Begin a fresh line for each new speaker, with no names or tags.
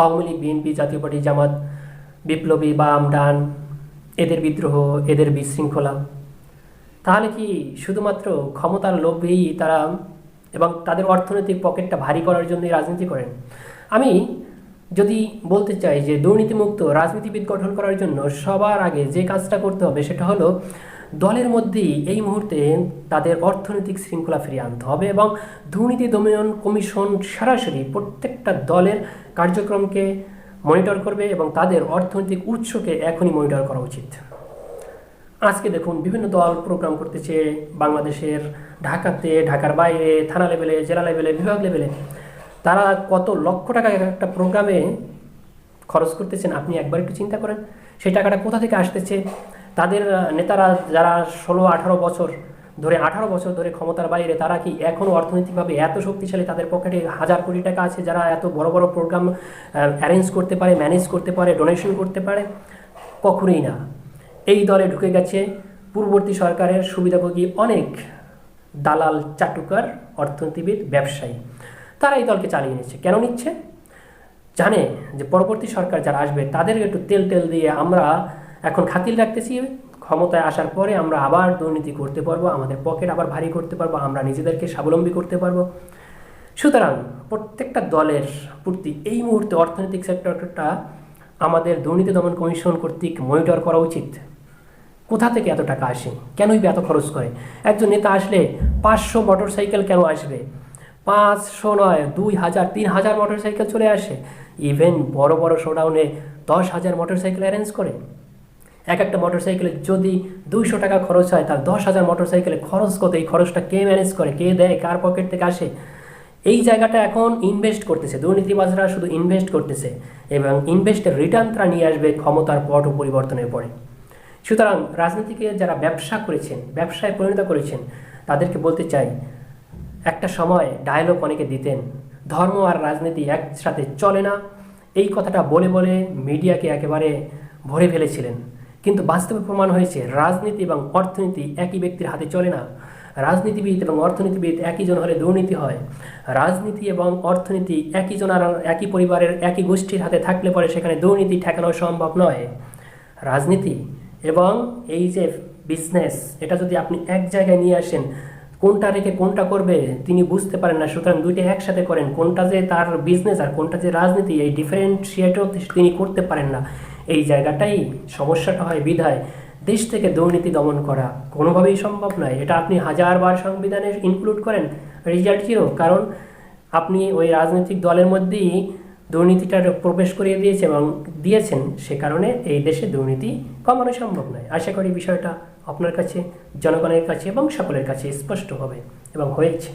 Awami League, BNP, জাতীয় party, জামাত, বিপ্লবী, বাম, ডান, এদের বিদ্রোহ, এদের বিশৃঙ্খলা, তাহলে কি শুধুমাত্র ক্ষমতার লোভেই তারা এবং তাদের অর্থনৈতিক পকেটটা ভারী করার জন্যই রাজনীতি করেন? আমি যদি বলতে চাই যে দুর্নীতিমুক্ত রাজনীতিবিদ গঠন করার জন্য সবার আগে যে কাজটা করতে হবে সেটা হলো দলের মধ্যেই এই মুহূর্তে তাদের অর্থনৈতিক শৃঙ্খলা ফিরিয়ে আনতে হবে এবং দুর্নীতি দমন কমিশন সরাসরি প্রত্যেকটা দলের কার্যক্রমকে মনিটর করবে এবং তাদের অর্থনৈতিক উৎসকে এখনই মনিটর করা উচিত। আজকে দেখুন বিভিন্ন দল প্রোগ্রাম করতেছে বাংলাদেশের, ঢাকাতে, ঢাকার বাইরে, থানা লেভেলে, জেলা লেভেলে, বিভাগ লেভেলে। তারা কত লক্ষ টাকা একটা প্রোগ্রামে খরচ করতেছেন আপনি একবার একটু চিন্তা করেন। সেই টাকাটা কোথা থেকে আসতেছে? তাদের নেতারা যারা 16-18 বছর ধরে 18 বছর ধরে ক্ষমতার বাইরে, তারা কি এখনও অর্থনৈতিকভাবে এত শক্তিশালী? তাদের পকেটে হাজার কোটি টাকা আছে যারা এত বড় বড় প্রোগ্রাম অ্যারেঞ্জ করতে পারে, ম্যানেজ করতে পারে, ডোনেশন করতে পারে? কখনোই না। এই দলে ঢুকে গেছে পূর্ববর্তী সরকারের সুবিধাভোগী অনেক দালাল, চাটুকার, অর্থনীতিবিদ, ব্যবসায়ী। তারা এই দলকে চালিয়ে নিচ্ছে। কেন নিচ্ছে? জানে যে পরবর্তী সরকার যারা আসবে তাদের একটু তেল দিয়ে আমরা এখন খাতির রাখতেছি, ক্ষমতায় আসার পরে আমরা আবার দুর্নীতি করতে পারবো, আমাদের পকেট আবার ভারী করতে পারবো, আমরা নিজেদেরকে স্বাবলম্বী করতে পারবো। সুতরাং প্রত্যেকটা দলের প্রতি এই মুহূর্তে অর্থনৈতিক সেক্টরটা আমাদের দুর্নীতি দমন কমিশন কর্তৃক মনিটর করা উচিত। কোথা থেকে এত টাকা আসে? কেনই বা এত খরচ করে? একজন নেতা আসলে 500 মোটরসাইকেল কেন আসবে? 500 নয়, 2000, 3000 মোটরসাইকেল চলে আসে। ইভেন বড় বড় শোডাউনে 10,000 মোটরসাইকেল অ্যারেঞ্জ করে। একটা মোটরসাইকেলে যদি 200 টাকা খরচ হয়, তার 10,000 মোটরসাইকেলে খরচ কত? এই খরচটা কে ম্যানেজ করে, কে দেয়, কার পকেট থেকে আসে? এই জায়গাটা এখন ইনভেস্ট করতেছে দুর্নীতিবাজরা, শুধু ইনভেস্ট করতেছে এবং ইনভেস্টের রিটার্ন তারা নিয়ে আসবে ক্ষমতার পট ও পরিবর্তনের পরে। সুতরাং রাজনীতিকে যারা ব্যবসা করেছেন, ব্যবসায় পরিণত করেছেন, তাদেরকে বলতে চাই, একটা সময় ডায়লগ অনেকে দিতেন, ধর্ম আর রাজনীতি একসাথে চলে না, এই কথাটা বলে বলে মিডিয়াকে একেবারে ভরে ফেলেছিলেন। কিন্তু বাস্তবে প্রমাণ হয়েছে রাজনীতি এবং অর্থনীতি একই ব্যক্তির হাতে চলে না। রাজনীতিবিদ এবং অর্থনীতিবিদ একই জন হলে দুর্নীতি হয়। রাজনীতি এবং অর্থনীতি একই জন আর একই পরিবারের, একই গোষ্ঠীর হাতে থাকলে পরে সেখানে দুর্নীতি ঠেকানো সম্ভব নয়। রাজনীতি এবং এই যে বিজনেস, এটা যদি আপনি এক জায়গায় নিয়ে আসেন, কোনটা রেখে কোনটা করবে তিনি বুঝতে পারেন না। সুতরাং দুইটা একসাথে করেন, কোনটা যে তার বিজনেস আর কোনটা যে রাজনীতি, এই ডিফারেন্সিয়েটও তিনি করতে পারেন না। এই জায়গাটাই সমস্যাটা হয়। বিধায় দেশ থেকে দুর্নীতি দমন করা কোনোভাবেই সম্ভব নয়। এটা আপনি 1000বার সংবিধানে ইনক্লুড করেন, রেজাল্ট জিরো। কারণ আপনি ওই রাজনৈতিক দলের মধ্যেই দুর্নীতিটা প্রবেশ করিয়ে দিয়েছে এবং দিয়েছেন, সে কারণে এই দেশে দুর্নীতি কমানো সম্ভব নয়। আশা করি বিষয়টা আপনার কাছে, জনগণের কাছে এবং সকলের কাছে স্পষ্ট হবে এবং হয়েছে।